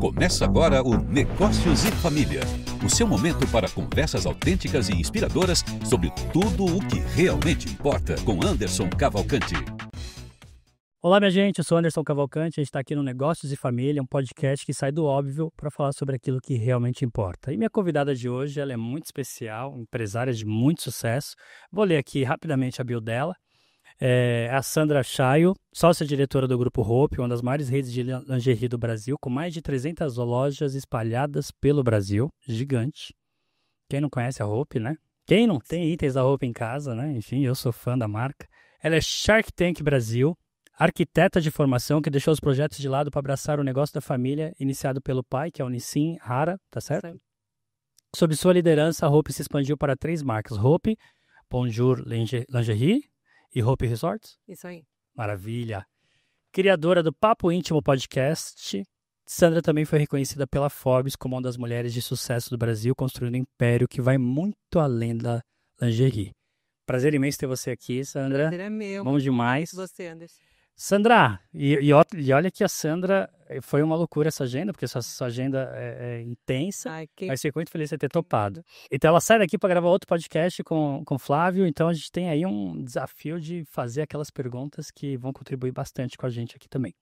Começa agora o Negócios e Família, o seu momento para conversas autênticas e inspiradoras sobre tudo o que realmente importa, com Anderson Cavalcanti. Olá, minha gente, eu sou Anderson Cavalcanti, a gente está aqui no Negócios e Família, um podcast que sai do óbvio para falar sobre aquilo que realmente importa. E minha convidada de hoje, ela é muito especial, empresária de muito sucesso. Vou ler aqui rapidamente a bio dela. É a Sandra Chayo, sócia-diretora do Grupo Hope, uma das maiores redes de lingerie do Brasil, com mais de 300 lojas espalhadas pelo Brasil. Gigante. Quem não conhece a Hope, né? Quem não tem itens da Hope em casa, né? Enfim, eu sou fã da marca. Ela é Shark Tank Brasil, arquiteta de formação que deixou os projetos de lado para abraçar o negócio da família, iniciado pelo pai, que é o Nissin Hara, tá certo? Sim. Sob sua liderança, a Hope se expandiu para 3 marcas. Hope, Bonjour Lingerie e Hope Resorts. Isso aí. Maravilha. Criadora do Papo Íntimo Podcast, Sandra também foi reconhecida pela Forbes como uma das mulheres de sucesso do Brasil, construindo um império que vai muito além da lingerie. Prazer imenso ter você aqui, Sandra. Prazer é meu. Bom demais. Você, Anderson. Sandra, e olha que a Sandra, foi uma loucura essa agenda, porque sua agenda é intensa, mas fico muito feliz de você ter topado. Então ela sai daqui para gravar outro podcast com o Flávio, então a gente tem aí um desafio de fazer aquelas perguntas que vão contribuir bastante com a gente aqui também.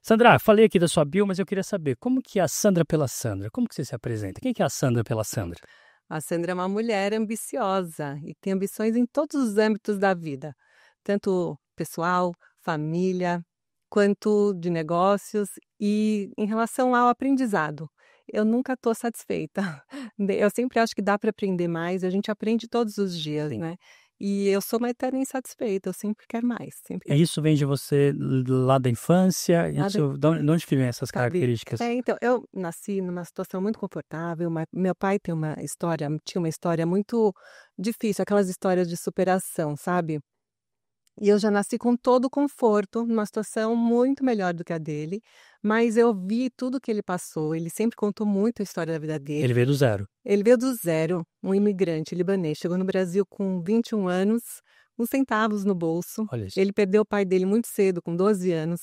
Sandra, falei aqui da sua bio, mas eu queria saber, como que é a Sandra pela Sandra? Como que você se apresenta? Quem que é a Sandra pela Sandra? A Sandra é uma mulher ambiciosa e tem ambições em todos os âmbitos da vida, tanto pessoal, família, quanto de negócios e em relação ao aprendizado. Eu nunca estou satisfeita. Eu sempre acho que dá para aprender mais, a gente aprende todos os dias, Sim. né? E eu sou uma eterna insatisfeita, eu sempre quero mais. E isso vem de você lá da infância? De onde que vem essas características? Então, eu nasci numa situação muito confortável, meu pai tinha uma história muito difícil, aquelas histórias de superação, sabe? E eu já nasci com todo o conforto, numa situação muito melhor do que a dele, mas eu vi tudo que ele passou, ele sempre contou muito a história da vida dele. Ele veio do zero? Ele veio do zero, um imigrante libanês, chegou no Brasil com 21 anos, uns centavos no bolso. Olha isso. Ele perdeu o pai dele muito cedo, com 12 anos.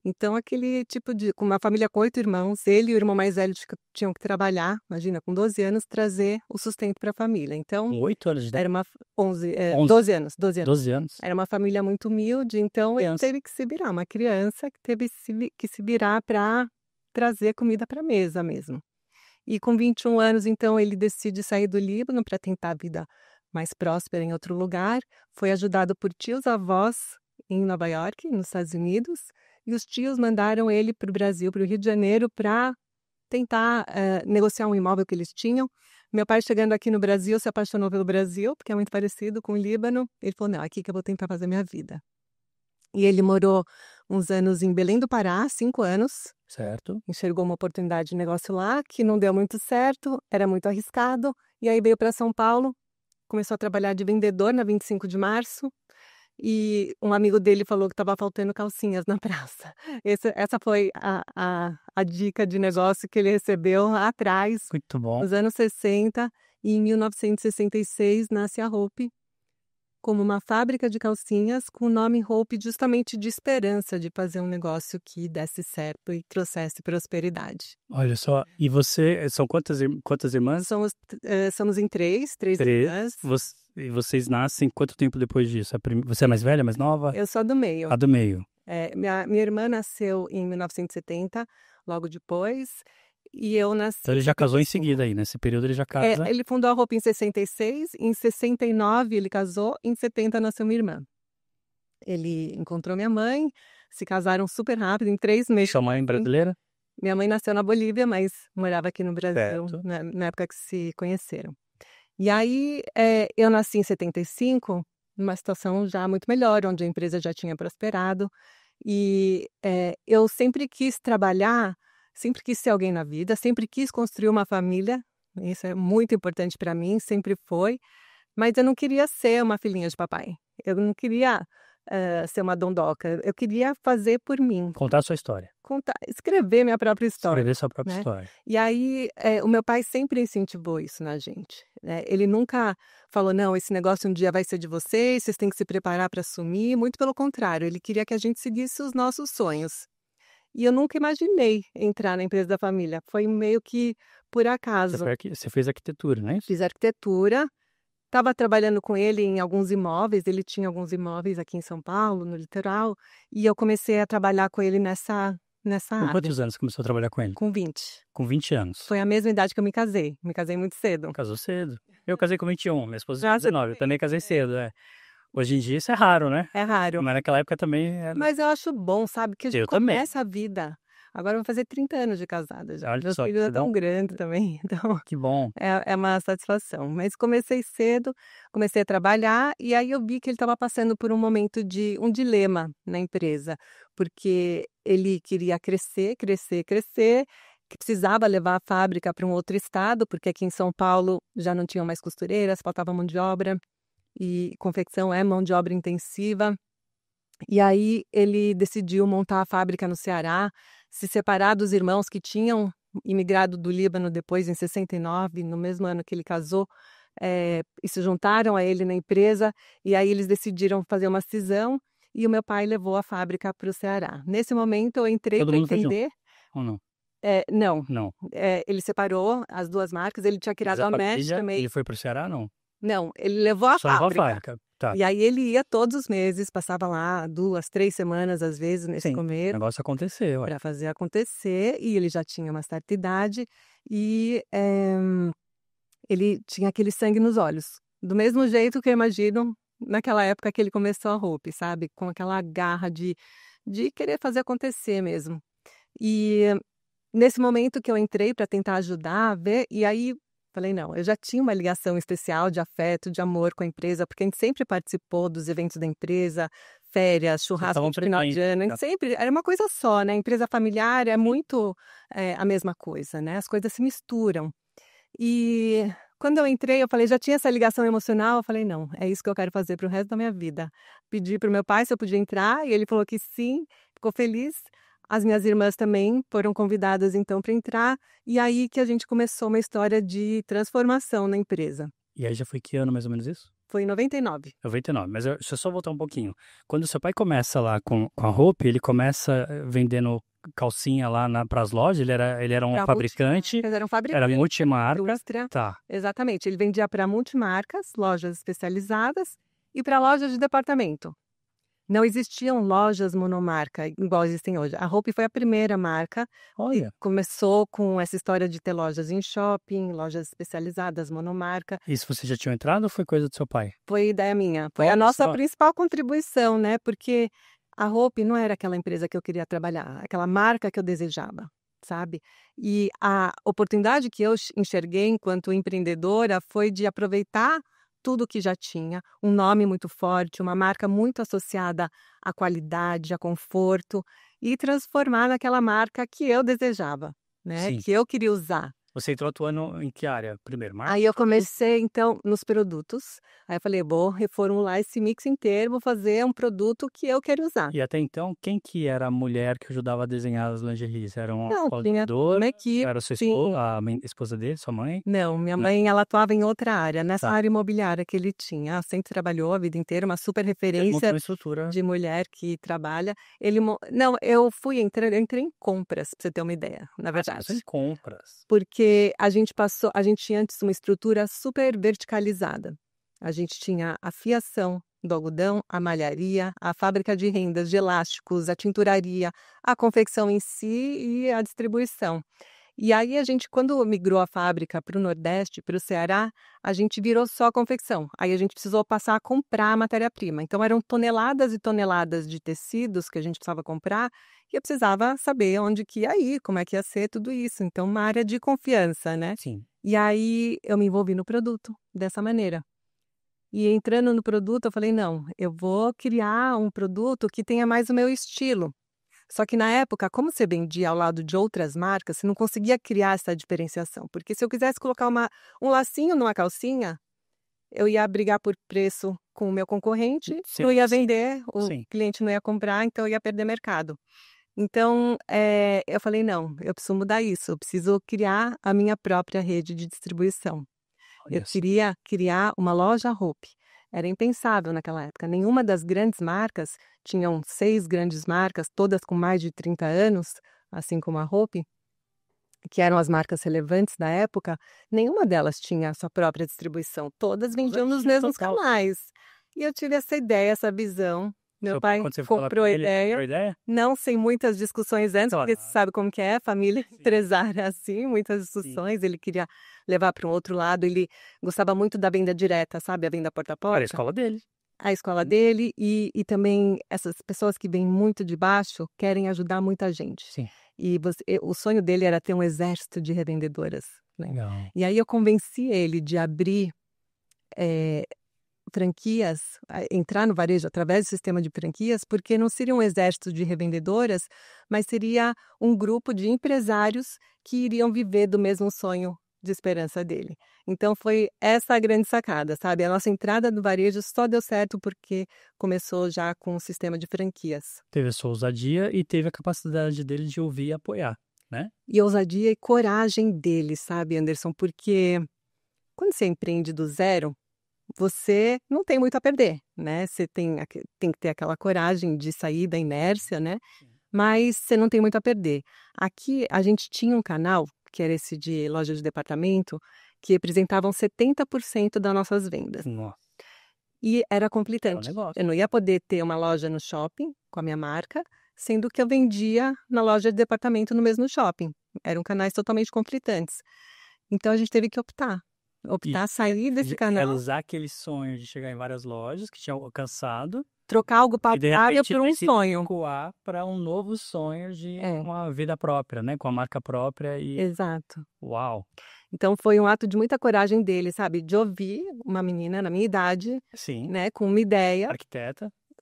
Então, aquele tipo de... Com uma família com 8 irmãos, ele e o irmão mais velho tinham que trabalhar, imagina, com 12 anos, trazer o sustento para a família. Então, com 8 anos de idade? era uma... 12 anos. 12 anos. Era uma família muito humilde, então ele teve que se virar. Uma criança que teve que se virar para trazer comida para a mesa mesmo. E com 21 anos, então, ele decide sair do Líbano para tentar a vida mais próspera em outro lugar. Foi ajudado por tios-avós em Nova York, nos Estados Unidos. E os tios mandaram ele para o Brasil, para o Rio de Janeiro, para tentar negociar um imóvel que eles tinham. Meu pai, chegando aqui no Brasil, se apaixonou pelo Brasil, porque é muito parecido com o Líbano. Ele falou, não, aqui que eu vou tentar fazer minha vida. E ele morou uns anos em Belém do Pará, 5 anos. Certo. Enxergou uma oportunidade de negócio lá, que não deu muito certo, era muito arriscado. E aí veio para São Paulo, começou a trabalhar de vendedor na 25 de março. E um amigo dele falou que estava faltando calcinhas na praça. Essa foi a dica de negócio que ele recebeu lá atrás, Muito bom. nos anos 60. E em 1966 nasce a Hope, como uma fábrica de calcinhas com o nome Hope justamente de esperança de fazer um negócio que desse certo e trouxesse prosperidade. Olha só, e você, são quantas irmãs? Somos em três irmãs. E vocês nascem quanto tempo depois disso? Você é mais velha, mais nova? Eu sou a do meio. A do meio. Minha irmã nasceu em 1970, logo depois, e eu nasci... Então ele já casou em seguida aí, nesse período ele já casa? Ele fundou a Hope em 66, em 69 ele casou, em 70 nasceu minha irmã. Ele encontrou minha mãe, se casaram super rápido, em 3 meses. Sua mãe brasileira? Minha mãe nasceu na Bolívia, mas morava aqui no Brasil, na época que se conheceram. E aí, eu nasci em 75, numa situação já muito melhor, onde a empresa já tinha prosperado. E eu sempre quis trabalhar, sempre quis ser alguém na vida, sempre quis construir uma família. Isso é muito importante para mim, sempre foi. Mas eu não queria ser uma filhinha de papai. Eu não queria ser uma dondoca. Eu queria fazer por mim. Contar a sua história. Escrever minha própria história. Escrever sua própria história. E aí, o meu pai sempre incentivou isso na gente. Ele nunca falou, não, esse negócio um dia vai ser de vocês têm que se preparar para assumir. Muito pelo contrário, ele queria que a gente seguisse os nossos sonhos. E eu nunca imaginei entrar na empresa da família. Foi meio que por acaso. Você fez arquitetura, não é isso? Fiz arquitetura, estava trabalhando com ele em alguns imóveis, ele tinha alguns imóveis aqui em São Paulo, no litoral, e eu comecei a trabalhar com ele nessa Com área. quantos anos você começou a trabalhar com ele? Com 20. Com 20 anos. Foi a mesma idade que eu me casei. Me casei muito cedo. Casou cedo. Eu casei com 21, minha esposa com Já você 19. Eu também casei cedo, Hoje em dia isso é raro, né? É raro. Mas naquela época também era... Mas eu acho bom, sabe? Que a gente Eu também. começa a vida. Agora eu vou fazer 30 anos de casada já. Olha Meus só, filhos que já tão bom. grandes também, então Que bom. é uma satisfação. Mas comecei cedo, comecei a trabalhar e aí eu vi que ele estava passando por um momento de um dilema na empresa, porque ele queria crescer, crescer, crescer, que precisava levar a fábrica para um outro estado, porque aqui em São Paulo já não tinham mais costureiras, faltava mão de obra e confecção é mão de obra intensiva. E aí ele decidiu montar a fábrica no Ceará, se separar dos irmãos que tinham imigrado do Líbano depois, em 69, no mesmo ano que ele casou, e se juntaram a ele na empresa, e aí eles decidiram fazer uma cisão, e o meu pai levou a fábrica para o Ceará. Nesse momento eu entrei Todo para mundo foi junto, entender... ou não? Não, Não. ele separou as duas marcas, ele tinha criado Mas a Mesh família, também. ele foi pro Ceará, não? Não, ele levou a Só levou a fábrica. fábrica. Tá. E aí ele ia todos os meses, passava lá 2, 3 semanas, às vezes, nesse Sim, o começo, negócio aconteceu. para fazer acontecer, e ele já tinha uma certa idade, e ele tinha aquele sangue nos olhos. Do mesmo jeito que eu imagino naquela época que ele começou a Hope, sabe? Com aquela garra de querer fazer acontecer mesmo. E nesse momento que eu entrei para tentar ajudar, ver, e aí falei, não, eu já tinha uma ligação especial de afeto, de amor com a empresa, porque a gente sempre participou dos eventos da empresa, férias, churrasco de final de ano, a gente sempre, era uma coisa só, né? A empresa familiar é muito a mesma coisa, né? As coisas se misturam. E quando eu entrei, eu falei, já tinha essa ligação emocional, eu falei, não, é isso que eu quero fazer para o resto da minha vida. Pedi para o meu pai se eu podia entrar, e ele falou que sim, ficou feliz. As minhas irmãs também foram convidadas, então, para entrar. E aí que a gente começou uma história de transformação na empresa. E aí já foi que ano mais ou menos isso? Foi em 99. 99. Mas deixa eu só voltar um pouquinho. Quando seu pai começa lá com a Hope, ele começa vendendo calcinha lá para as lojas? Ele era um fabricante? Era um fabricante. Era multimarca? Indústria. Tá. Exatamente. Ele vendia para multimarcas, lojas especializadas, e para lojas de departamento. Não existiam lojas monomarca igual existem hoje. A Hope foi a primeira marca. Olha. Começou com essa história de ter lojas em shopping, lojas especializadas, monomarca. Isso você já tinha entrado ou foi coisa do seu pai? Foi ideia minha. Foi a nossa principal contribuição, né? Porque a Hope não era aquela empresa que eu queria trabalhar, aquela marca que eu desejava, sabe? E a oportunidade que eu enxerguei enquanto empreendedora foi de aproveitar tudo que já tinha, um nome muito forte, uma marca muito associada à qualidade, a conforto, e transformar naquela marca que eu desejava, né? Sim. Que eu queria usar. Você entrou atuando em que área primeiro? Marketing? Aí eu comecei, então, nos produtos. Aí eu falei, vou reformular esse mix inteiro, vou fazer um produto que eu quero usar. E até então, quem que era a mulher que ajudava a desenhar as lingeries? Era uma tinha uma equipe. Era sua esposa, a esposa dele, sua mãe? Não, minha mãe, ela atuava em outra área, nessa área imobiliária que ele tinha. Ela sempre trabalhou a vida inteira, uma super referência de mulher que trabalha. Não, eu entrei em compras, pra você ter uma ideia, na verdade. Em compras. Porque a gente tinha antes uma estrutura super verticalizada. A gente tinha a fiação do algodão, a malharia, a fábrica de rendas de elásticos, a tinturaria, a confecção em si e a distribuição. E aí a gente, quando migrou a fábrica para o Nordeste, para o Ceará, a gente virou só confecção. Aí a gente precisou passar a comprar a matéria-prima. Então eram toneladas e toneladas de tecidos que a gente precisava comprar e eu precisava saber onde que ia ir, como é que ia ser tudo isso. Então uma área de confiança, né? Sim. E aí eu me envolvi no produto dessa maneira. E entrando no produto, eu falei, não, eu vou criar um produto que tenha mais o meu estilo. Só que na época, como você vendia ao lado de outras marcas, você não conseguia criar essa diferenciação. Porque se eu quisesse colocar um lacinho numa calcinha, eu ia brigar por preço com o meu concorrente, não ia vender, o cliente não ia comprar, então eu ia perder mercado. Então, eu falei, não, eu preciso mudar isso, eu preciso criar a minha própria rede de distribuição. Eu queria criar uma loja Hope. Era impensável naquela época. Nenhuma das grandes marcas, tinham 6 grandes marcas, todas com mais de 30 anos, assim como a Hope, que eram as marcas relevantes da época, nenhuma delas tinha a sua própria distribuição. Todas vendiam nos mesmos canais. E eu tive essa ideia, essa visão. Meu pai comprou a ideia, não sem muitas discussões antes, porque você sabe como que é, família empresária assim, muitas discussões. Ele queria levar para um outro lado, ele gostava muito da venda direta, sabe? A venda porta a porta. Era a escola dele. A escola dele e também essas pessoas que vêm muito de baixo querem ajudar muita gente. Sim. E o sonho dele era ter um exército de revendedoras. Legal. E aí eu convenci ele de abrir franquias, entrar no varejo através do sistema de franquias, porque não seria um exército de revendedoras, mas seria um grupo de empresários que iriam viver do mesmo sonho de esperança dele. Então foi essa a grande sacada, sabe? A nossa entrada no varejo só deu certo porque começou já com um sistema de franquias. Teve a sua ousadia e teve a capacidade dele de ouvir e apoiar, né? E a ousadia e coragem dele, sabe, Anderson? Porque quando você empreende do zero, você não tem muito a perder, né? Você tem que ter aquela coragem de sair da inércia, né? Mas você não tem muito a perder. Aqui a gente tinha um canal, que era esse de loja de departamento, que representavam 70% das nossas vendas. Nossa. E era conflitante. Eu não ia poder ter uma loja no shopping com a minha marca, sendo que eu vendia na loja de departamento no mesmo shopping. Eram canais totalmente conflitantes. Então a gente teve que optar, sair desse canal. Ela usar aquele sonho de chegar em várias lojas que tinha alcançado. Trocar algo palpável por um sonho. Para um novo sonho de uma vida própria, né? Com a marca própria. Exato. Uau! Então foi um ato de muita coragem dele, sabe? De ouvir uma menina na minha idade, sim, né? Com uma ideia.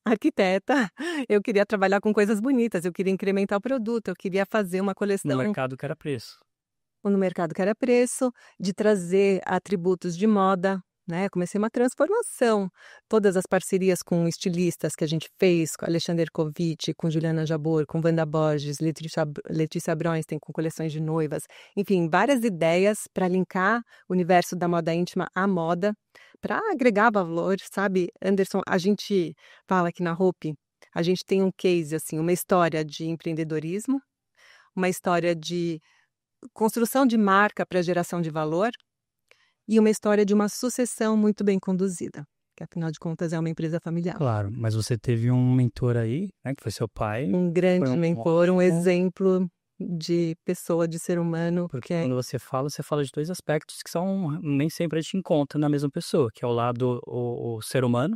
Arquiteta. Eu queria trabalhar com coisas bonitas, eu queria incrementar o produto, eu queria fazer uma coleção. No mercado que era preço. No mercado que era preço, de trazer atributos de moda, né? Comecei uma transformação. Todas as parcerias com estilistas que a gente fez, com Alexandre Ercovitch, com Juliana Jabor, com Wanda Borges, Letícia Bronstein, com coleções de noivas. Enfim, várias ideias para linkar o universo da moda íntima à moda, para agregar valor, sabe? Anderson, a gente fala que na Hope, a gente tem um case, assim, uma história de empreendedorismo, uma história de construção de marca para geração de valor e uma história de uma sucessão muito bem conduzida, que afinal de contas é uma empresa familiar. Claro, mas você teve um mentor aí, né, que foi seu pai. Um grande mentor, um exemplo de pessoa, de ser humano. Porque quando você fala de 2 aspectos que são nem sempre a gente encontra na mesma pessoa, que é o lado o ser humano,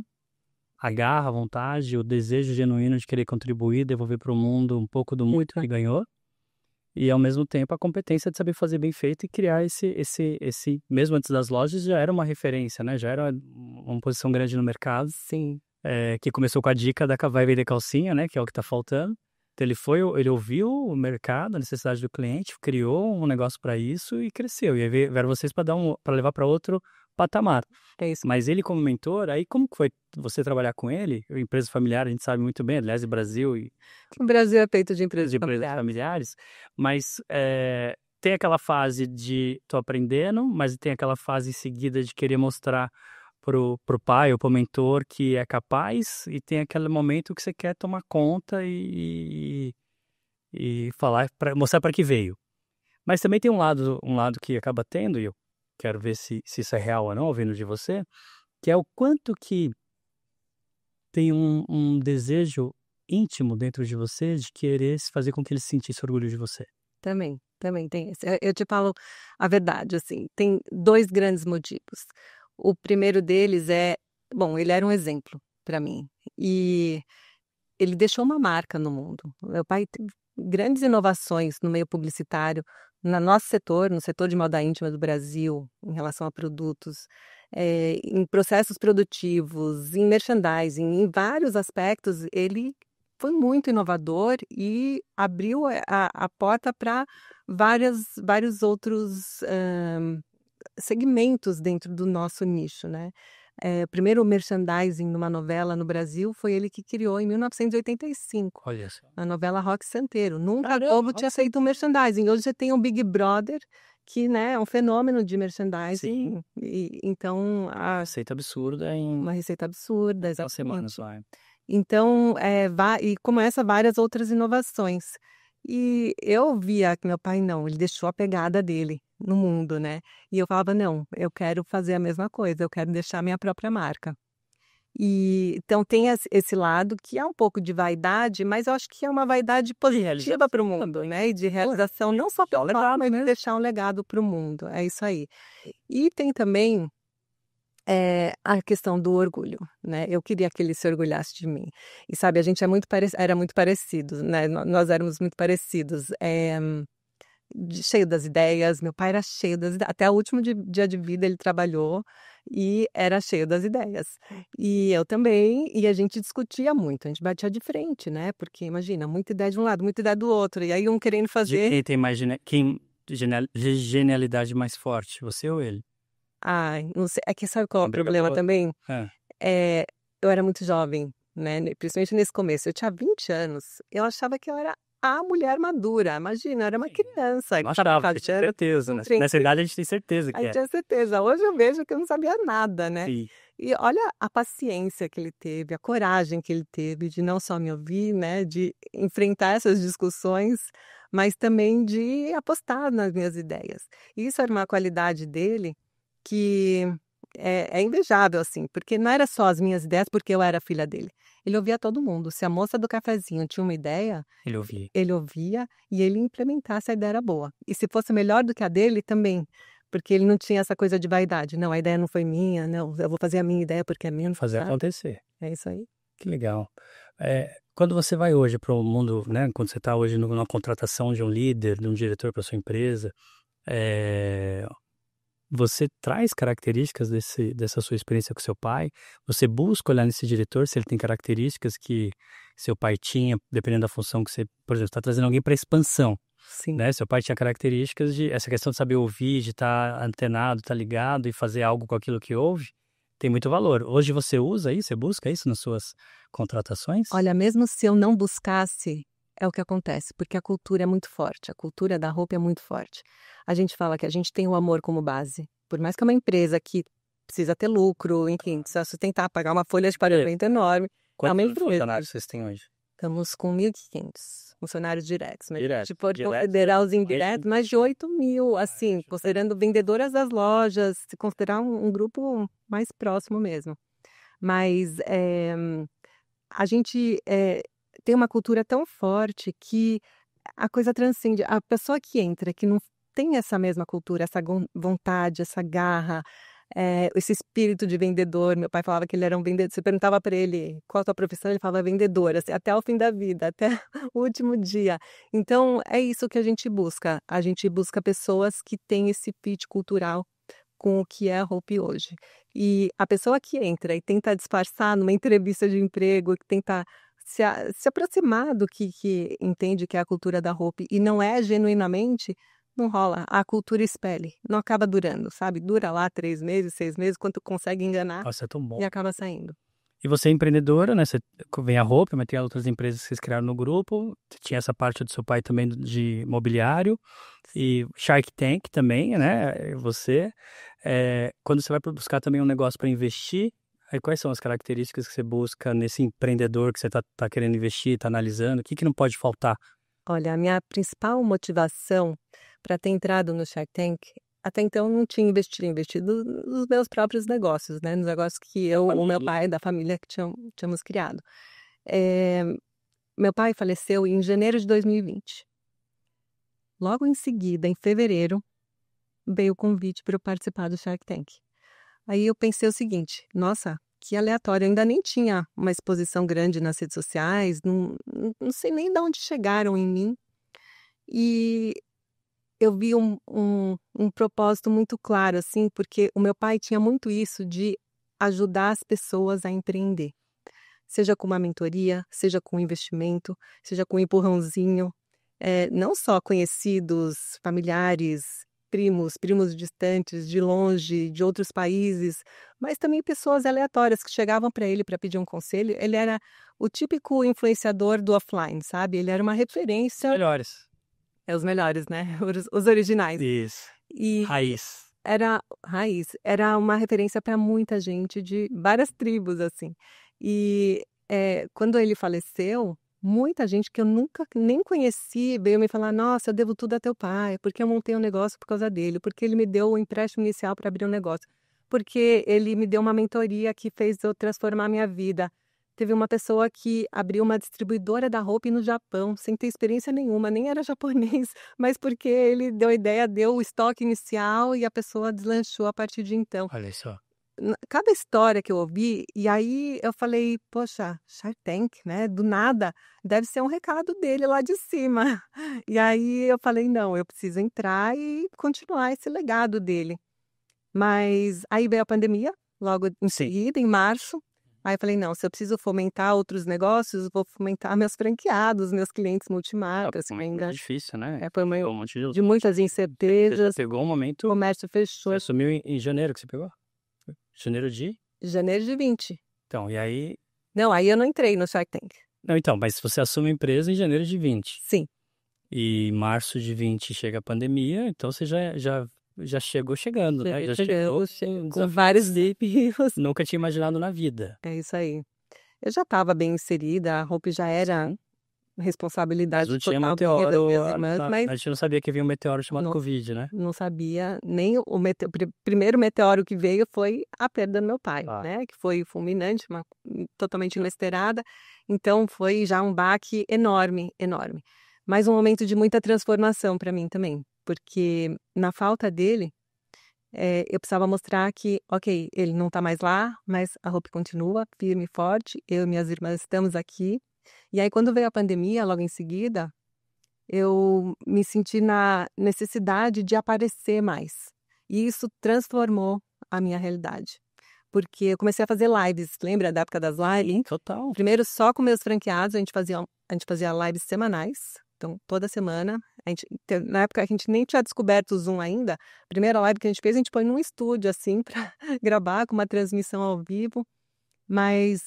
a garra, a vontade, o desejo genuíno de querer contribuir, devolver para o mundo um pouco do mundo que ganhou. E, ao mesmo tempo, a competência de saber fazer bem feito e criar esse mesmo antes das lojas, já era uma referência, né? Já era uma posição grande no mercado. Sim. Que começou com a dica da vai vender calcinha, né? Que é o que está faltando. Então, ele ouviu o mercado, a necessidade do cliente, criou um negócio para isso e cresceu. E aí vieram vocês para levar para outro patamar. É isso. Mas ele como mentor, aí como que foi você trabalhar com ele? Empresa familiar, a gente sabe muito bem, aliás, o Brasil é feito de empresas familiares. Mas tem aquela fase de tô aprendendo, mas tem aquela fase em seguida de querer mostrar pro pai ou pro mentor que é capaz, e tem aquele momento que você quer tomar conta e falar, mostrar para que veio. Mas também tem um lado que acaba tendo, e eu quero ver se isso é real ou não, ouvindo de você, que é o quanto que tem um desejo íntimo dentro de você de querer fazer com que ele sentisse orgulho de você. Também tem esse. Eu te falo a verdade, assim, tem 2 grandes motivos. O primeiro deles ele era um exemplo para mim e ele deixou uma marca no mundo. Meu pai teve grandes inovações no meio publicitário, no nosso setor, no setor de moda íntima do Brasil, em relação a produtos, em processos produtivos, em merchandising, em vários aspectos. Ele foi muito inovador e abriu a porta para vários outros segmentos dentro do nosso nicho, né? O primeiro merchandising numa novela no Brasil foi ele que criou em 1985. Olha só. A novela Roque Santeiro. Nunca a Globo tinha feito um merchandising. Hoje você tem o Big Brother, que, né, é um fenômeno de merchandising. Então, Receita absurda em uma receita absurda, uma semana exatamente. só. Então, e como várias outras inovações. E eu via que meu pai não, ele deixou a pegada dele no mundo, né? E eu falava, não, eu quero fazer a mesma coisa, eu quero deixar a minha própria marca. E então tem esse lado que é um pouco de vaidade, mas eu acho que é uma vaidade positiva para o mundo, né? E de realização, não só pelo legado, mas deixar um legado para o mundo. É isso aí. E tem também a questão do orgulho, né? Eu queria que ele se orgulhasse de mim. E sabe, a gente era muito parecido, né? Nós éramos muito parecidos. Cheio das ideias, meu pai era cheio das ideias. Até o último dia de vida ele trabalhou e era cheio das ideias. E eu também, e a gente discutia muito, a gente batia de frente, né? Porque imagina, muita ideia de um lado, muita ideia do outro. E aí um querendo fazer. Quem tem mais genialidade mais forte, você ou ele? Ai, não sei. É que sabe qual é o problema também? Eu era muito jovem, né? Principalmente nesse começo. Eu tinha 20 anos. Eu achava que eu era a mulher madura. Imagina, eu era uma criança. Eu achava, tinha certeza, né? Nessa idade a gente tem certeza que Aí tinha certeza. Hoje eu vejo que eu não sabia nada, né? Sim. E olha a paciência que ele teve, a coragem que ele teve de não só me ouvir, né? De enfrentar essas discussões, mas também de apostar nas minhas ideias. E isso era uma qualidade dele que é invejável, assim, porque não era só as minhas ideias, porque eu era filha dele. Ele ouvia todo mundo. Se a moça do cafezinho tinha uma ideia, ele ouvia e ele implementasse a ideia era boa. E se fosse melhor do que a dele, também. Porque ele não tinha essa coisa de vaidade. Não, a ideia não foi minha, não, eu vou fazer a minha ideia porque é minha. Fazer acontecer. É isso aí. Que legal. Quando você vai hoje para o mundo, né? Quando você está hoje numa contratação de um líder, de um diretor para sua empresa, você traz características dessa sua experiência com seu pai? Você busca olhar nesse diretor se ele tem características que seu pai tinha, dependendo da função que você, por exemplo, está trazendo alguém para expansão. Sim. Né? Seu pai tinha características de essa questão de saber ouvir, de estar antenado, estar ligado e fazer algo com aquilo que ouve, tem muito valor. Hoje você usa isso, você busca isso nas suas contratações? Olha, mesmo se eu não buscasse, é o que acontece, porque a cultura é muito forte, a cultura da roupa é muito forte. A gente fala que a gente tem o amor como base. Por mais que é uma empresa que precisa ter lucro, enfim, precisa sustentar, pagar uma folha de pagamento enorme. Quantos funcionários vocês têm hoje? Estamos com 1.500 funcionários diretos. Mas se for considerar os indiretos, mais de 8.000, assim, considerando vendedoras das lojas, se considerar um grupo mais próximo mesmo. Mas a gente tem uma cultura tão forte que a coisa transcende. A pessoa que entra, que não tem essa mesma cultura, essa vontade, essa garra, esse espírito de vendedor. Meu pai falava que ele era um vendedor. Você perguntava para ele qual a sua profissão, ele falava vendedor, assim, até o fim da vida, até o último dia. Então, é isso que a gente busca. A gente busca pessoas que têm esse fit cultural com o que é a Hope hoje. E a pessoa que entra e tenta disfarçar numa entrevista de emprego, que tenta se aproximar do que entende que é a cultura da Hope e não é genuinamente, não rola. A cultura espelhe, não acaba durando, sabe? Dura lá 3 meses, 6 meses, quanto consegue enganar. Nossa, é tão bom. E acaba saindo. E você é empreendedora, né? Você vem a Hope, mas tem outras empresas que vocês criaram no grupo. Tinha essa parte do seu pai também de imobiliário. E Shark Tank também, né? Você. Quando você vai buscar também um negócio para investir, aí quais são as características que você busca nesse empreendedor que você tá querendo investir, está analisando? O que não pode faltar? Olha, a minha principal motivação para ter entrado no Shark Tank, até então não tinha investido nos meus próprios negócios, né? Nos negócios que o meu pai, da família que tínhamos criado. Meu pai faleceu em janeiro de 2020. Logo em seguida, em fevereiro, veio o convite para eu participar do Shark Tank. Aí eu pensei o seguinte, nossa, que aleatório, eu ainda nem tinha uma exposição grande nas redes sociais, não sei nem de onde chegaram em mim. E eu vi um propósito muito claro, assim, porque o meu pai tinha muito isso de ajudar as pessoas a empreender. Seja com uma mentoria, seja com um investimento, seja com um empurrãozinho. Não só conhecidos, familiares, primos distantes, de longe, de outros países, mas também pessoas aleatórias que chegavam para ele para pedir um conselho. Ele era o típico influenciador do offline, sabe? Ele era uma referência. Os melhores. Os melhores, né? Os originais. Isso. E Raiz. era raiz, era uma referência para muita gente de várias tribos, assim. E quando ele faleceu, muita gente que eu nunca nem conheci veio me falar: Nossa, eu devo tudo a teu pai, porque eu montei um negócio por causa dele, porque ele me deu o empréstimo inicial para abrir um negócio, porque ele me deu uma mentoria que fez eu transformar a minha vida. Teve uma pessoa que abriu uma distribuidora da roupa no Japão, sem ter experiência nenhuma, nem era japonês, mas porque ele deu a ideia, deu o estoque inicial e a pessoa deslanchou a partir de então. Olha só. Cada história que eu ouvi, e aí eu falei, poxa, Shark Tank, né? Do nada, deve ser um recado dele lá de cima. E aí eu falei, não, eu preciso entrar e continuar esse legado dele. Mas aí veio a pandemia, logo em seguida, em março. Aí eu falei, não, se eu preciso fomentar outros negócios, vou fomentar meus franqueados, meus clientes multimarcas. É muito difícil, né? Foi meio Um monte de muitas incertezas. Pegou um momento. O comércio fechou. Você assumiu em janeiro que você pegou? Janeiro de? Janeiro de 20. Então, e aí. Não, aí eu não entrei no Shark Tank. Não, então, mas você assume a empresa em janeiro de 20. Sim. E em março de 20 chega a pandemia, então você já chegou chegando, né? Já chegou com vários desafios. Nunca tinha imaginado na vida. É isso aí. Eu já estava bem inserida, a roupa já era responsabilidade Mas não tinha total meteoro, irmãs, mas a gente não sabia que havia um meteoro chamado Covid, né? não sabia, nem o primeiro meteoro que veio foi a perda do meu pai, né? Que foi fulminante, totalmente inesperada. Então foi já um baque enorme, enorme. Mas um momento de muita transformação para mim também, porque na falta dele, eu precisava mostrar que, ok, ele não está mais lá, mas a Hope continua firme e forte, eu e minhas irmãs estamos aqui. E aí, quando veio a pandemia, logo em seguida, eu me senti na necessidade de aparecer mais. E isso transformou a minha realidade. Porque eu comecei a fazer lives, lembra da época das lives? Total. Primeiro só com meus franqueados, a gente fazia lives semanais. Então, toda semana, na época a gente nem tinha descoberto o Zoom ainda. A primeira live que a gente fez, a gente põe num estúdio, assim, para gravar com uma transmissão ao vivo. Mas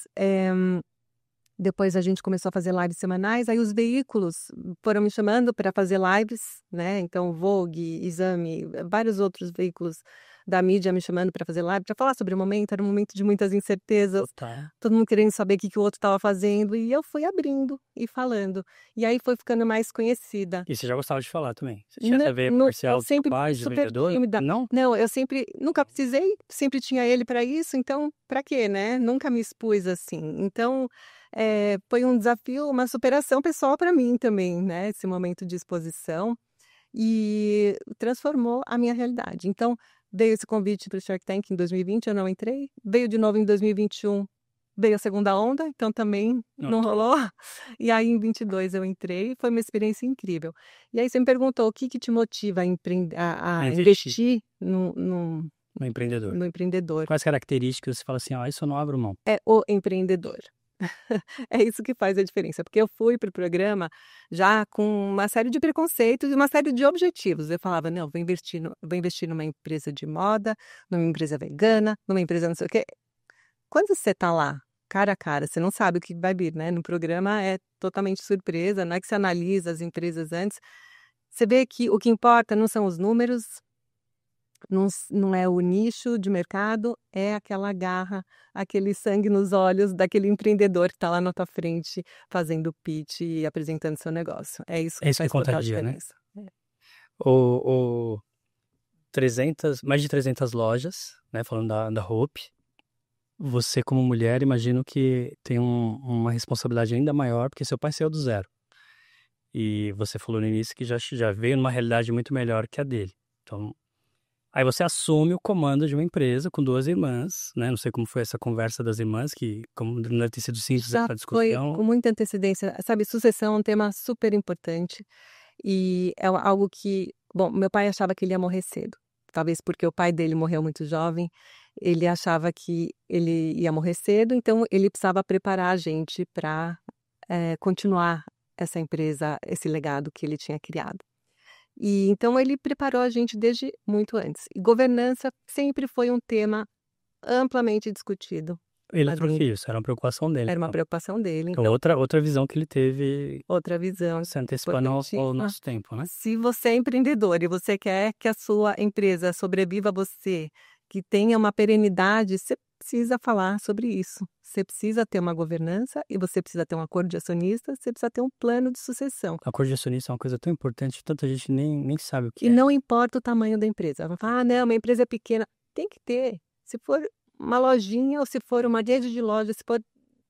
depois a gente começou a fazer lives semanais, aí os veículos foram me chamando para fazer lives, né? Então, Vogue, Exame, vários outros veículos da mídia me chamando para fazer live, para falar sobre o momento. Era um momento de muitas incertezas, todo mundo querendo saber o que o outro estava fazendo, e eu fui abrindo e falando. E aí foi ficando mais conhecida. E você já gostava de falar também? Você tinha TV comercial de pais, de vendedor? Não, eu nunca precisei, sempre tinha ele para isso, então, para quê, né? Nunca me expus assim. Então, foi um desafio, uma superação pessoal para mim também, né? Esse momento de exposição, e transformou a minha realidade. Então, veio esse convite para o Shark Tank em 2020, eu não entrei. Veio de novo em 2021, veio a segunda onda, então também não rolou. E aí em 22 eu entrei, foi uma experiência incrível. E aí você me perguntou o que te motiva a investir no empreendedor. No empreendedor. Quais características você fala assim, isso eu não abro mão? É o empreendedor. É isso que faz a diferença, porque eu fui para o programa já com uma série de preconceitos e uma série de objetivos. Eu falava, não, vou investir numa empresa de moda, numa empresa vegana, numa empresa não sei o quê. Quando você está lá, cara a cara, você não sabe o que vai vir, né? No programa é totalmente surpresa, não é que você analisa as empresas antes. Você vê que o que importa não são os números, não é o nicho de mercado, é aquela garra, aquele sangue nos olhos daquele empreendedor que está lá na tua frente fazendo pitch e apresentando seu negócio. É isso que faz total diferença. Né? Mais de 300 lojas, né? Falando da Hope. Você, como mulher, imagino que tem uma responsabilidade ainda maior, porque seu pai saiu do zero. E você falou no início que já veio numa realidade muito melhor que a dele. Então, aí você assume o comando de uma empresa com 2 irmãs, né? Não sei como foi essa conversa das irmãs, que como não deve ter sido simples essa discussão. Foi com muita antecedência. Sabe, sucessão é um tema super importante. E é algo que... Bom, meu pai achava que ele ia morrer cedo. Talvez porque o pai dele morreu muito jovem. Ele achava que ele ia morrer cedo, então ele precisava preparar a gente para continuar essa empresa, esse legado que ele tinha criado. E então ele preparou a gente desde muito antes. E governança sempre foi um tema amplamente discutido Ele trouxe isso, era uma preocupação dele. Era uma então. preocupação dele. Então, outra visão que ele teve, Outra visão se antecipando ao importantíssima. nosso tempo, né? Se você é empreendedor e você quer que a sua empresa sobreviva a você, que tenha uma perenidade, você precisa falar sobre isso. Você precisa ter uma governança e você precisa ter um acordo de acionistas, você precisa ter um plano de sucessão. Acordo de acionista é uma coisa tão importante, tanta gente nem sabe o que E é. não importa o tamanho da empresa. Vai falar, não, uma empresa é pequena. Tem que ter. Se for uma lojinha ou se for uma rede de lojas, se for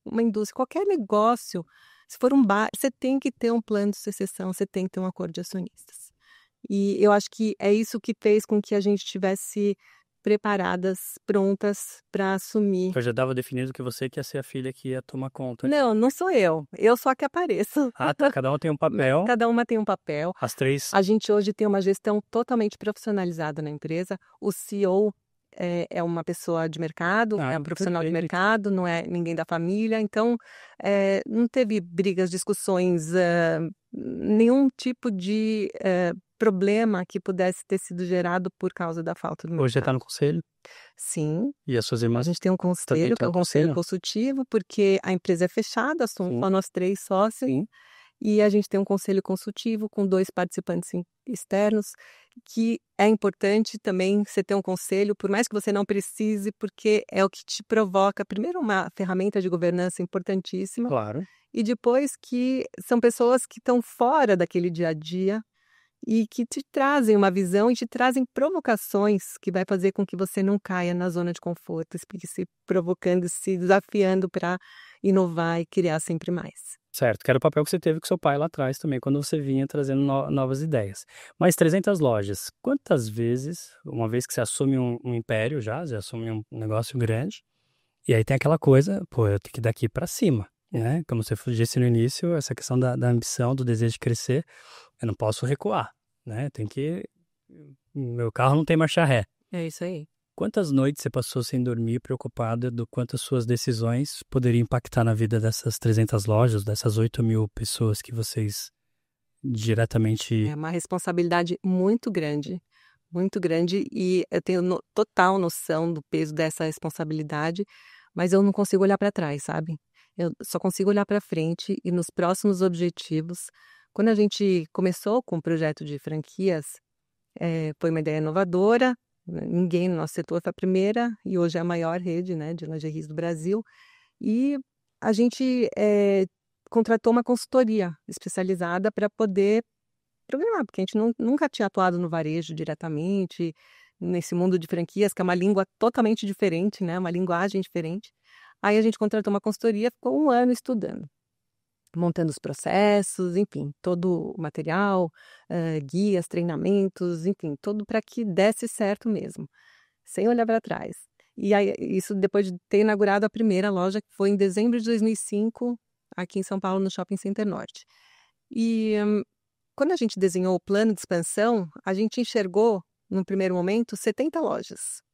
uma indústria, qualquer negócio, se for um bar, você tem que ter um plano de sucessão, você tem que ter um acordo de acionistas. E eu acho que é isso que fez com que a gente tivesse preparadas, prontas para assumir. Eu já dava definido que você que ia ser a filha que ia tomar conta. Não sou eu. Eu só que apareço. Tá. Cada uma tem um papel. Cada uma tem um papel. As três. A gente hoje tem uma gestão totalmente profissionalizada na empresa. O CEO é uma pessoa de mercado, é um profissional de mercado, não é ninguém da família. Então, não teve brigas, discussões, nenhum tipo de problema que pudesse ter sido gerado por causa da falta do mercado. Hoje você está no conselho? Sim. E as suas A irmãs? gente tem um conselho, que é um conselho consultivo, porque a empresa é fechada, somos só nós 3 sócios. Sim. E a gente tem um conselho consultivo com 2 participantes externos, que é importante também você ter um conselho, por mais que você não precise, porque é o que te provoca, primeiro, uma ferramenta de governança importantíssima. Claro. E depois que são pessoas que estão fora daquele dia a dia e que te trazem uma visão e te trazem provocações que vai fazer com que você não caia na zona de conforto, se provocando, se desafiando para inovar e criar sempre mais. Certo, que era o papel que você teve com seu pai lá atrás também, quando você vinha trazendo novas ideias. Mas 300 lojas, quantas vezes, uma vez que você assume um império já assume um negócio grande, e aí tem aquela coisa, eu tenho que ir daqui para cima, né? Como você disse no início, essa questão da ambição, do desejo de crescer, eu não posso recuar, né? Meu carro não tem marcha ré. É isso aí. Quantas noites você passou sem dormir, preocupada do quanto as suas decisões poderiam impactar na vida dessas 300 lojas, dessas 8.000 pessoas que vocês diretamente... É uma responsabilidade muito grande, e eu tenho total noção do peso dessa responsabilidade, mas eu não consigo olhar para trás, sabe? Eu só consigo olhar para frente e nos próximos objetivos. Quando a gente começou com o projeto de franquias, foi uma ideia inovadora. Ninguém no nosso setor foi a primeira e hoje é a maior rede, né, de lingeries do Brasil. E a gente contratou uma consultoria especializada para poder programar, porque a gente nunca tinha atuado no varejo diretamente, nesse mundo de franquias, que é uma língua totalmente diferente, né, uma linguagem diferente. Aí a gente contratou uma consultoria, ficou 1 ano estudando, montando os processos, enfim, todo o material, guias, treinamentos, enfim, tudo para que desse certo mesmo, sem olhar para trás. E aí, isso depois de ter inaugurado a primeira loja, que foi em dezembro de 2005, aqui em São Paulo, no Shopping Center Norte. E quando a gente desenhou o plano de expansão, a gente enxergou, no primeiro momento, 70 lojas.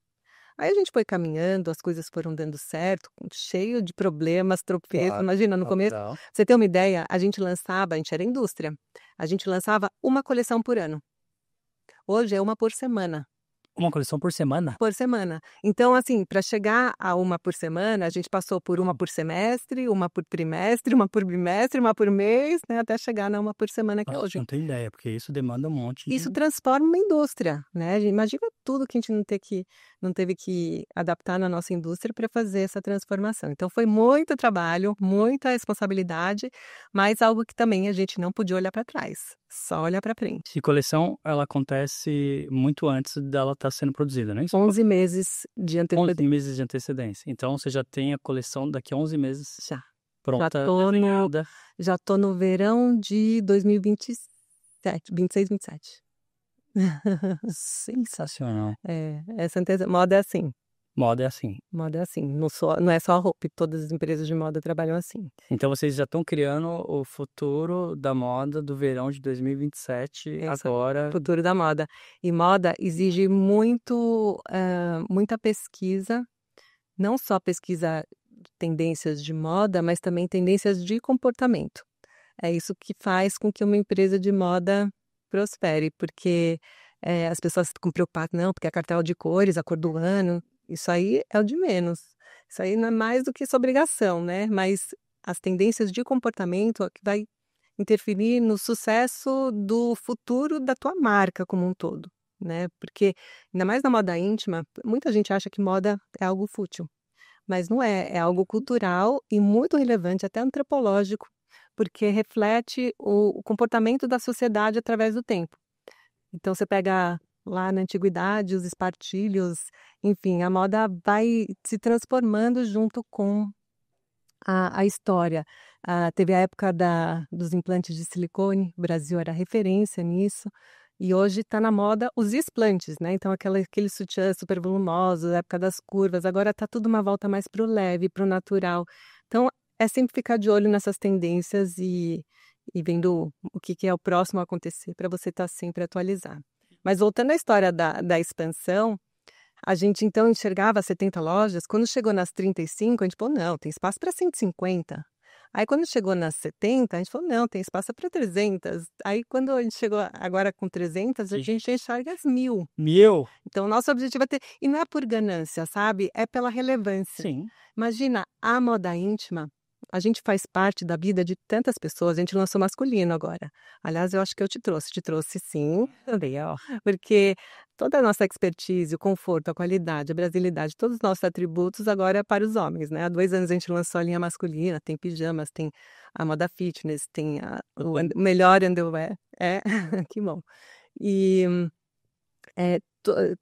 Aí a gente foi caminhando, as coisas foram dando certo, cheio de problemas, tropeços. Claro, Imagina, no começo, pra você ter uma ideia, a gente era indústria, a gente lançava uma coleção por ano. Hoje é uma por semana. Uma coleção por semana? Por semana. Então, assim, para chegar a uma por semana, a gente passou por uma por semestre, uma por trimestre, uma por bimestre, uma por mês, né, até chegar na uma por semana que é hoje. Não tenho ideia, porque isso demanda um monte. Isso transforma uma indústria, né? Imagina tudo que a gente não teve que adaptar na nossa indústria para fazer essa transformação. Então, foi muito trabalho, muita responsabilidade, mas algo que também a gente não podia olhar para trás, só olhar para frente. E coleção, ela acontece muito antes dela estar sendo produzida, não é isso? 11 meses de antecedência. 11 meses de antecedência. Então, você já tem a coleção daqui a 11 meses já pronta. Já tô no verão de 2027, 26, 27. Sensacional. Essa moda é assim. Moda é assim. Moda é assim. Não é só a roupa, todas as empresas de moda trabalham assim. Então vocês já estão criando o futuro da moda do verão de 2027 agora. O futuro da moda. E moda exige muita pesquisa, não só pesquisa de tendências de moda, mas também tendências de comportamento. É isso que faz com que uma empresa de moda prospere, porque as pessoas ficam preocupadas, não, porque é cartel de cores, a cor do ano, isso aí é o de menos. Isso aí não é mais do que sua obrigação, né? Mas as tendências de comportamento é que vai interferir no sucesso do futuro da tua marca como um todo, né? Porque, ainda mais na moda íntima, muita gente acha que moda é algo fútil, mas não é, é algo cultural e muito relevante, até antropológico, porque reflete o comportamento da sociedade através do tempo. Então, você pega lá na antiguidade os espartilhos, enfim, a moda vai se transformando junto com a história. Teve a época dos implantes de silicone, o Brasil era referência nisso, e hoje está na moda os explantes, né? Então, aquele sutiã super volumoso, da época das curvas, agora está tudo uma volta mais para o leve, para o natural. Então, é sempre ficar de olho nessas tendências e vendo o que é o próximo a acontecer, para você estar sempre atualizado. Mas voltando à história da expansão, a gente então enxergava 70 lojas, quando chegou nas 35, a gente falou, não, tem espaço para 150. Aí quando chegou nas 70, a gente falou, não, tem espaço para 300. Aí quando a gente chegou agora com 300, a gente enxerga as 1.000. 1.000? Então, o nosso objetivo é ter... E não é por ganância, sabe? É pela relevância. Sim. Imagina, a moda íntima, a gente faz parte da vida de tantas pessoas, a gente lançou masculino agora. Aliás, eu acho que eu te trouxe sim. Legal. Porque toda a nossa expertise, o conforto, a qualidade, a brasilidade, todos os nossos atributos agora é para os homens, né? Há 2 anos a gente lançou a linha masculina, tem pijamas, tem a moda fitness, tem o melhor underwear. Que bom. E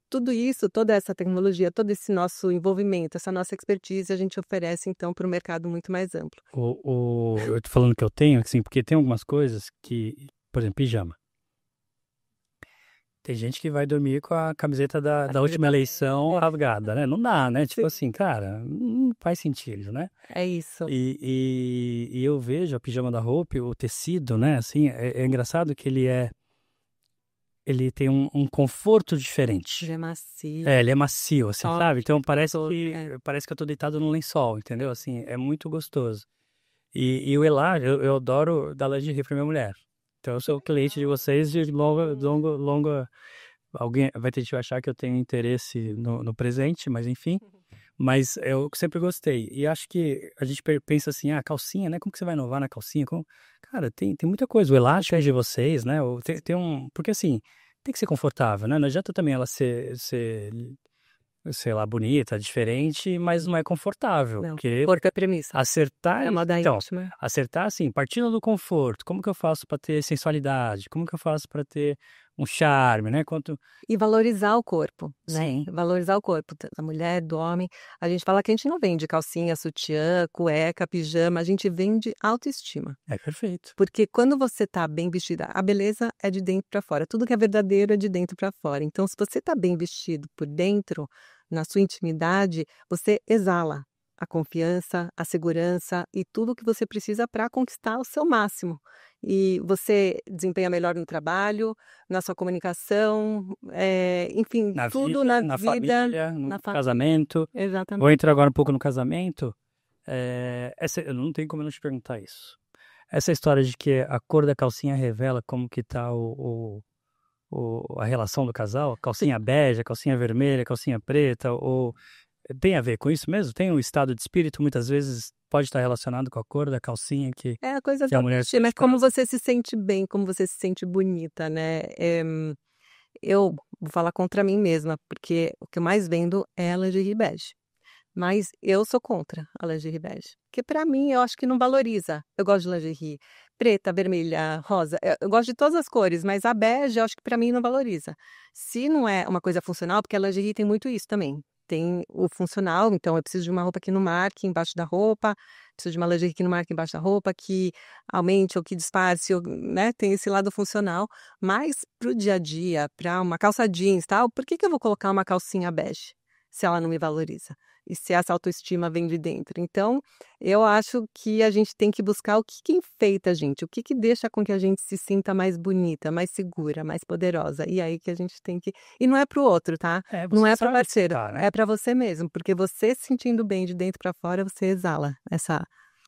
tudo isso, toda essa tecnologia, todo esse nosso envolvimento, essa nossa expertise, a gente oferece então para um mercado muito mais amplo. Eu tô falando que eu tenho, assim, porque tem algumas coisas que, por exemplo, pijama. Tem gente que vai dormir com a camiseta da última eleição rasgada, né? Não dá, né? Tipo assim, cara, não faz sentido, né? É isso. E eu vejo a pijama da Hope, o tecido, né? Assim, é engraçado que ele tem um conforto diferente. Ele é macio. Ele é macio, assim, Soft, sabe? Então parece gostoso, que eu tô deitado num lençol, entendeu? Assim, é muito gostoso. E o Elar, eu adoro dar lingerie pra minha mulher. Então eu sou cliente de vocês de longa... Alguém vai ter que achar que eu tenho interesse no presente, mas enfim. Mas eu sempre gostei. E acho que a gente pensa assim, calcinha, né? Como que você vai inovar na calcinha? Cara, tem muita coisa. O elástico é de vocês, né? Porque assim, tem que ser confortável, né? Não adianta também ela ser sei lá, bonita, diferente, mas não é confortável. Não, Porque conforto é premissa. acertar... É moda íntima. Acertar, assim, partindo do conforto. Como que eu faço para ter sensualidade? Como que eu faço para ter um charme, né? E valorizar o corpo, né? Sim. Valorizar o corpo da mulher, do homem. A gente fala que a gente não vende calcinha, sutiã, cueca, pijama, a gente vende autoestima. É perfeito. Porque quando você tá bem vestida, a beleza é de dentro para fora. Tudo que é verdadeiro é de dentro para fora. Então, se você tá bem vestido por dentro, na sua intimidade, você exala a confiança, a segurança e tudo o que você precisa para conquistar o seu máximo. E você desempenha melhor no trabalho, na sua comunicação, enfim, tudo na vida, família, no casamento. Exatamente. Vou entrar agora um pouco no casamento. Eu não tenho como não te perguntar isso. Essa história de que a cor da calcinha revela como que tá a relação do casal, calcinha bege, calcinha vermelha, calcinha preta, tem a ver com isso mesmo? Tem um estado de espírito, muitas vezes pode estar relacionado com a cor da calcinha que a coisa a mulher autoestima, é como você se sente bem, como você se sente bonita, né? Eu vou falar contra mim mesma, porque o que eu mais vendo é a lingerie bege. Mas eu sou contra a lingerie bege. Porque para mim, eu acho que não valoriza. Eu gosto de lingerie preta, vermelha, rosa. Eu gosto de todas as cores, mas a bege eu acho que para mim não valoriza. Se não é uma coisa funcional, porque a lingerie tem muito isso também. Tem o funcional, então eu preciso de uma roupa que não marque embaixo da roupa, preciso de uma lingerie que não marque embaixo da roupa, que aumente ou que disfarce, né? Tem esse lado funcional. Mas pro dia a dia, para uma calça jeans, tal, por que eu vou colocar uma calcinha bege se ela não me valoriza? E se essa autoestima vem de dentro. Então, eu acho que a gente tem que buscar o que enfeita a gente, o que deixa com que a gente se sinta mais bonita, mais segura, mais poderosa. E aí que a gente tem que... E não é pro outro, tá? Não é pro parceiro, né? É pra você mesmo. Porque você se sentindo bem de dentro pra fora, você exala essa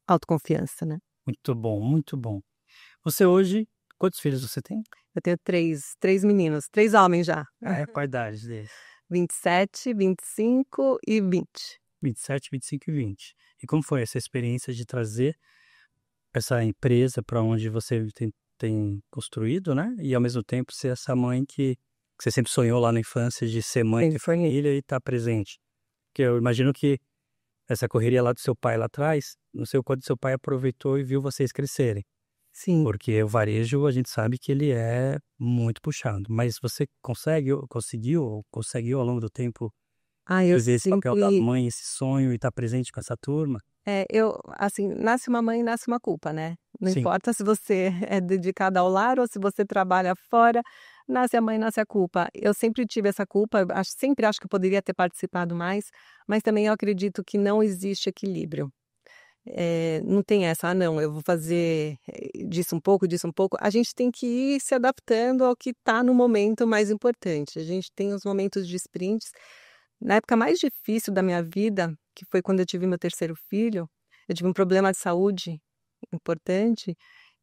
autoconfiança, né? Muito bom, muito bom. Você hoje, quantos filhos você tem? Eu tenho três meninos, 3 homens já. Qual a idade deles? 27, 25 e 20. 27, 25 e 20. E como foi essa experiência de trazer essa empresa para onde você tem construído, né? E ao mesmo tempo ser essa mãe que você sempre sonhou lá na infância de ser mãe de família e estar presente. Porque eu imagino que essa correria lá do seu pai lá atrás, não sei o quanto seu pai aproveitou e viu vocês crescerem. Sim. Porque o varejo, a gente sabe que ele é muito puxado. Mas você conseguiu ao longo do tempo fazer esse papel da mãe, esse sonho e estar presente com essa turma? Assim, nasce uma mãe, nasce uma culpa, né? Não Sim. importa se você é dedicada ao lar ou se você trabalha fora, nasce a mãe, nasce a culpa. Eu sempre tive essa culpa, sempre acho que eu poderia ter participado mais, mas também eu acredito que não existe equilíbrio. Não tem essa, não, eu vou fazer disso um pouco, disso um pouco. A gente tem que ir se adaptando ao que está no momento mais importante. A gente tem os momentos de sprints. Na época mais difícil da minha vida, que foi quando eu tive meu terceiro filho, eu tive um problema de saúde importante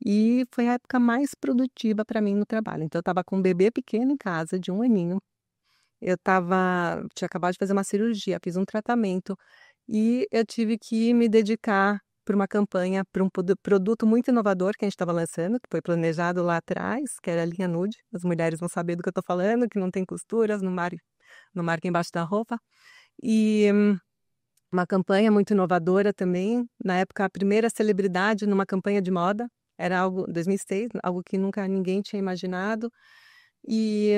e foi a época mais produtiva para mim no trabalho. Então, eu estava com um bebê pequeno em casa, de 1 aninho. Tinha acabado de fazer uma cirurgia, fiz um tratamento e eu tive que me dedicar para uma campanha, para um produto muito inovador que a gente estava lançando, que foi planejado lá atrás, que era a linha nude. As mulheres vão saber do que eu estou falando, que não tem costuras, não marca embaixo da roupa. E uma campanha muito inovadora também. Na época, a primeira celebridade numa campanha de moda. Era algo, 2006, algo que nunca ninguém tinha imaginado. E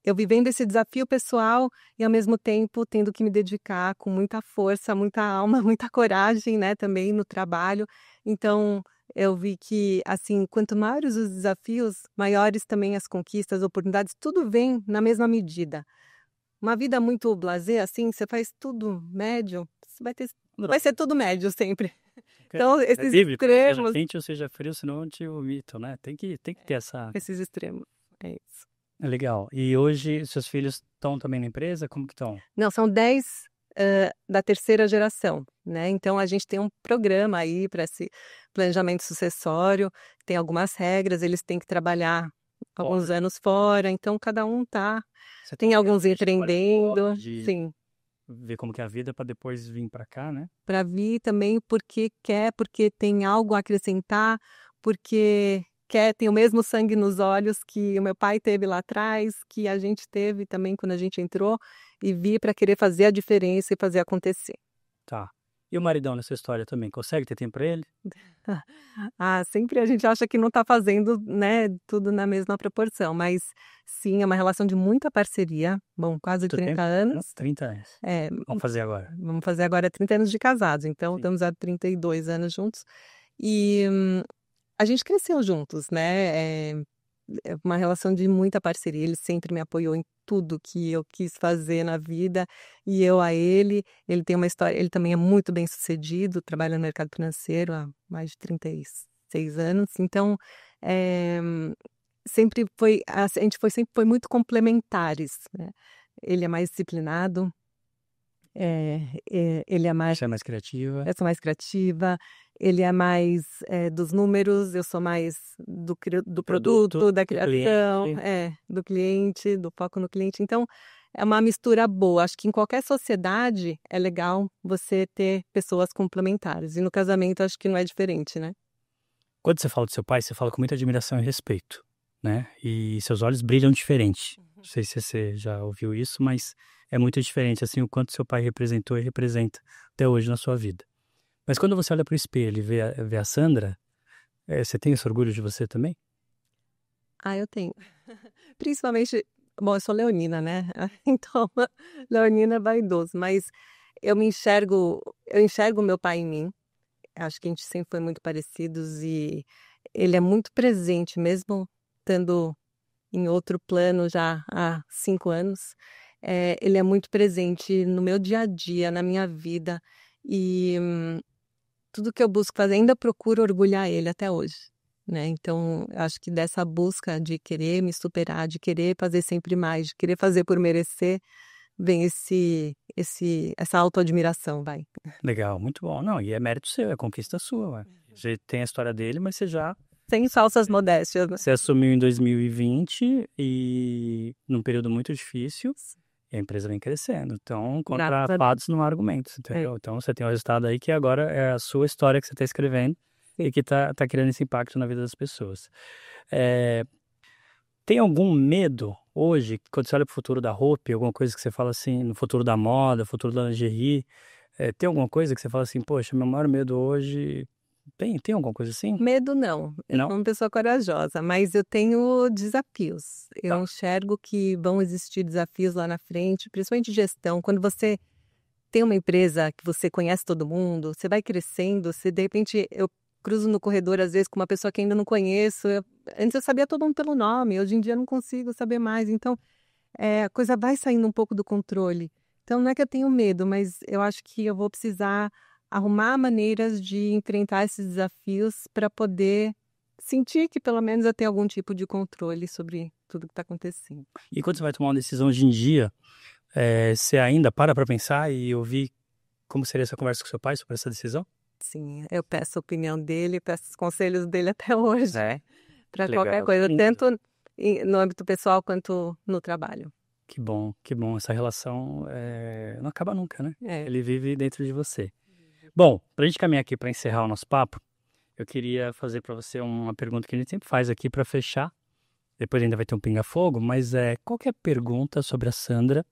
eu vivendo esse desafio pessoal e, ao mesmo tempo, tendo que me dedicar com muita força, muita alma, muita coragem, né, também no trabalho. Então, eu vi que, assim, quanto maiores os desafios, maiores também as conquistas, as oportunidades, tudo vem na mesma medida. Uma vida muito blasé, assim, você faz tudo médio, vai ser tudo médio sempre. Então, esses bíblico, extremos... seja quente ou seja frio, senão eu te vomito, né? Tem que ter essa... Esses extremos, é isso. É legal. E hoje, seus filhos estão também na empresa? Como que estão? Não, são 10 da terceira geração, né? Então, a gente tem um programa aí para esse planejamento sucessório, tem algumas regras, eles têm que trabalhar alguns anos fora, então cada um tem alguns empreendendo, sim. Ver como que é a vida para depois vir para cá, né? Para vir também porque quer, porque tem algo a acrescentar, porque tem o mesmo sangue nos olhos que o meu pai teve lá atrás, que a gente teve também quando a gente entrou, e vir para querer fazer a diferença e fazer acontecer. Tá. E o maridão nessa história também? Consegue ter tempo para ele? Sempre a gente acha que não está fazendo, né, tudo na mesma proporção, mas sim, é uma relação de muita parceria. Bom, quase 30 anos. 30 anos. Vamos fazer agora. Vamos fazer agora 30 anos de casados, então Sim. Estamos há 32 anos juntos. E a gente cresceu juntos, né? É uma relação de muita parceria. Ele sempre me apoiou em tudo que eu quis fazer na vida e eu a ele. Ele tem uma história, ele também é muito bem sucedido, trabalha no mercado financeiro há mais de 36 anos. Então, sempre foi muito complementares, né? Ele é mais disciplinado, ele é mais... Você é mais criativa? Eu sou mais criativa. Ele é mais dos números, eu sou mais do produto, da criação, do cliente, do foco no cliente. Então, é uma mistura boa. Acho que em qualquer sociedade é legal você ter pessoas complementares. E no casamento, acho que não é diferente, né? Quando você fala do seu pai, você fala com muita admiração e respeito, né? E seus olhos brilham diferente. Não sei se você já ouviu isso, mas é muito diferente, assim, o quanto seu pai representou e representa até hoje na sua vida. Mas quando você olha para o espelho e vê a Sandra, você tem esse orgulho de você também? Eu tenho. Principalmente, bom, eu sou leonina, né? Então, leonina é vaidoso, mas eu enxergo meu pai em mim. Acho que a gente sempre foi muito parecidos e ele é muito presente, mesmo estando em outro plano já há 5 anos. Ele é muito presente no meu dia a dia, na minha vida, e tudo que eu busco fazer, ainda procuro orgulhar ele até hoje, né? Então, acho que dessa busca de querer me superar, de querer fazer sempre mais, de querer fazer por merecer, vem essa autoadmiração, vai. Legal, muito bom. Não, e é mérito seu, é conquista sua, ué. Você tem a história dele, mas você já... Sem falsas modéstias, né? Você assumiu em 2020 e num período muito difícil E a empresa vem crescendo. Então, contra fatos não há argumentos, entendeu? Então, você tem um resultado aí que agora é a sua história que você está escrevendo e que tá criando esse impacto na vida das pessoas. Tem algum medo hoje, quando você olha para o futuro da Hope, alguma coisa que você fala assim, no futuro da moda, futuro da lingerie, tem alguma coisa que você fala assim, poxa, meu maior medo hoje... Tem alguma coisa assim? Medo não. Eu sou uma pessoa corajosa, mas eu tenho desafios. Eu enxergo que vão existir desafios lá na frente, principalmente gestão. Quando você tem uma empresa que você conhece todo mundo, você vai crescendo, de repente eu cruzo no corredor às vezes com uma pessoa que ainda não conheço. Antes eu sabia todo mundo pelo nome, hoje em dia eu não consigo saber mais. Então a coisa vai saindo um pouco do controle. Então não é que eu tenho medo, mas eu acho que eu vou precisar arrumar maneiras de enfrentar esses desafios para poder sentir que pelo menos eu tenho algum tipo de controle sobre tudo que está acontecendo. E quando você vai tomar uma decisão hoje em dia, você ainda para pensar e ouvir como seria essa conversa com seu pai sobre essa decisão? Sim, eu peço a opinião dele, peço os conselhos dele até hoje. Para qualquer coisa, tanto no âmbito pessoal quanto no trabalho. Que bom. Essa relação não acaba nunca, né? Ele vive dentro de você. Bom, para a gente caminhar aqui para encerrar o nosso papo, eu queria fazer para você uma pergunta que a gente sempre faz aqui para fechar. Depois ainda vai ter um pinga-fogo, mas qualquer pergunta sobre a Sandra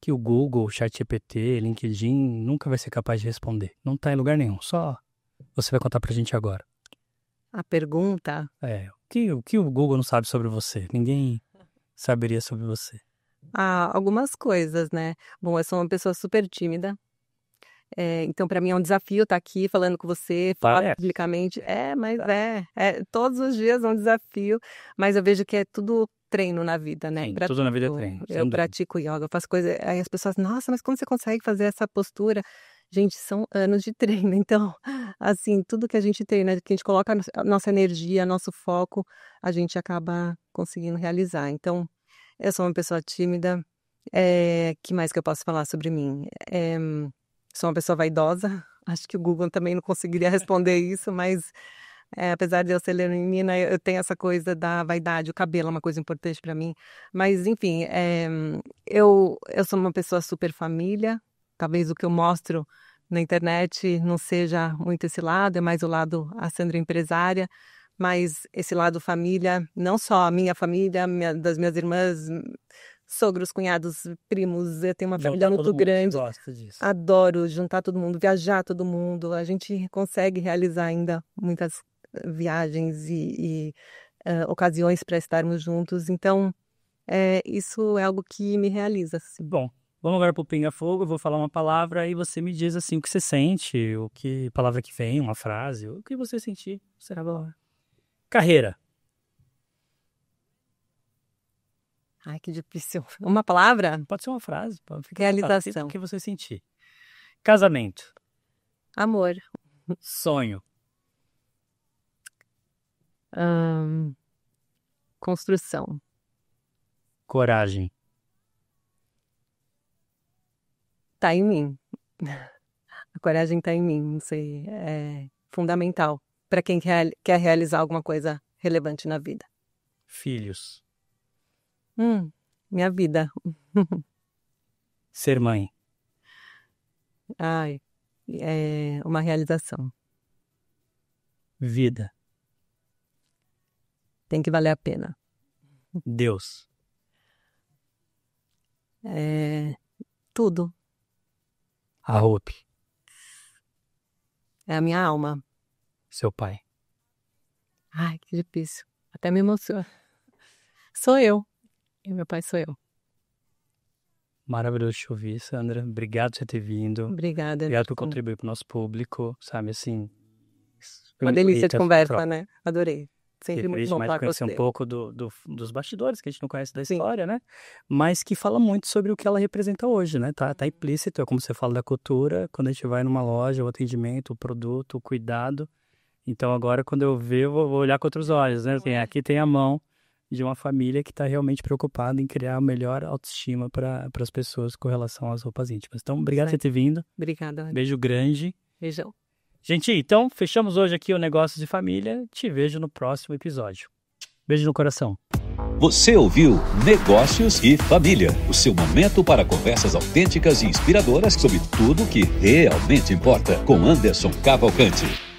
que o Google, o ChatGPT, LinkedIn nunca vai ser capaz de responder. Não está em lugar nenhum, só você vai contar para a gente agora. A pergunta? O que o Google não sabe sobre você? Ninguém saberia sobre você. Algumas coisas, né? Bom, eu sou uma pessoa super tímida. Então, para mim é um desafio estar aqui falando com você, falar publicamente. Mas todos os dias é um desafio, mas eu vejo que é tudo treino na vida, né? Sim, tudo na vida é treino. Eu pratico yoga, eu faço coisas, aí as pessoas, nossa, mas como você consegue fazer essa postura? Gente, são anos de treino, então, assim, tudo que a gente treina, que a gente coloca a nossa energia, nosso foco, a gente acaba conseguindo realizar. Então, eu sou uma pessoa tímida. Que mais que eu posso falar sobre mim? Sou uma pessoa vaidosa, acho que o Google também não conseguiria responder isso, mas apesar de eu ser leonina, eu tenho essa coisa da vaidade, o cabelo é uma coisa importante para mim. Mas, enfim, eu sou uma pessoa super família, talvez o que eu mostro na internet não seja muito esse lado, é mais o lado a Sandra empresária, mas esse lado família, não só a minha família, das minhas irmãs, sogros, cunhados, primos, eu tenho uma família muito grande. Gosta disso. Adoro juntar todo mundo, viajar todo mundo. A gente consegue realizar ainda muitas viagens e ocasiões para estarmos juntos. Então, isso é algo que me realiza. Assim. Bom, vamos agora para o Pinga Fogo. Eu vou falar uma palavra e você me diz assim o que você sente, palavra que vem, uma frase, o que você sentir. Será palavra. Carreira. Ai, que difícil. Uma palavra? Pode ser uma frase. Pode ficar realização. O que você sentir. Casamento. Amor. Sonho. Construção. Coragem. Tá em mim. A coragem tá em mim, não sei. É fundamental para quem quer realizar alguma coisa relevante na vida. Filhos. Minha vida. Ser mãe. Ai, é uma realização. Vida. Tem que valer a pena. Deus. Tudo. A Hope. É a minha alma. Seu pai. Ai, que difícil. Até me emociona. Sou eu. E meu pai sou eu. Maravilhoso te ouvir, Sandra. Obrigado por você ter vindo. Obrigada. Obrigado por contribuir para o nosso público, sabe, assim... Uma delícia de conversa, né? Adorei. Sempre muito bom falar com você. Conhecer um pouco dos bastidores que a gente não conhece da história, né? Mas que fala muito sobre o que ela representa hoje, né? Tá implícito, é como você fala da cultura, quando a gente vai numa loja, o atendimento, o produto, o cuidado. Então agora, quando eu ver, eu vou olhar com outros olhos, né? Aqui tem a mão de uma família que está realmente preocupada em criar a melhor autoestima para as pessoas com relação às roupas íntimas. Então, obrigado por você ter vindo. Obrigada. Beijo grande. Beijão. Gente, então, fechamos hoje aqui o Negócios de Família. Te vejo no próximo episódio. Beijo no coração. Você ouviu Negócios e Família, o seu momento para conversas autênticas e inspiradoras sobre tudo o que realmente importa, com Anderson Cavalcante.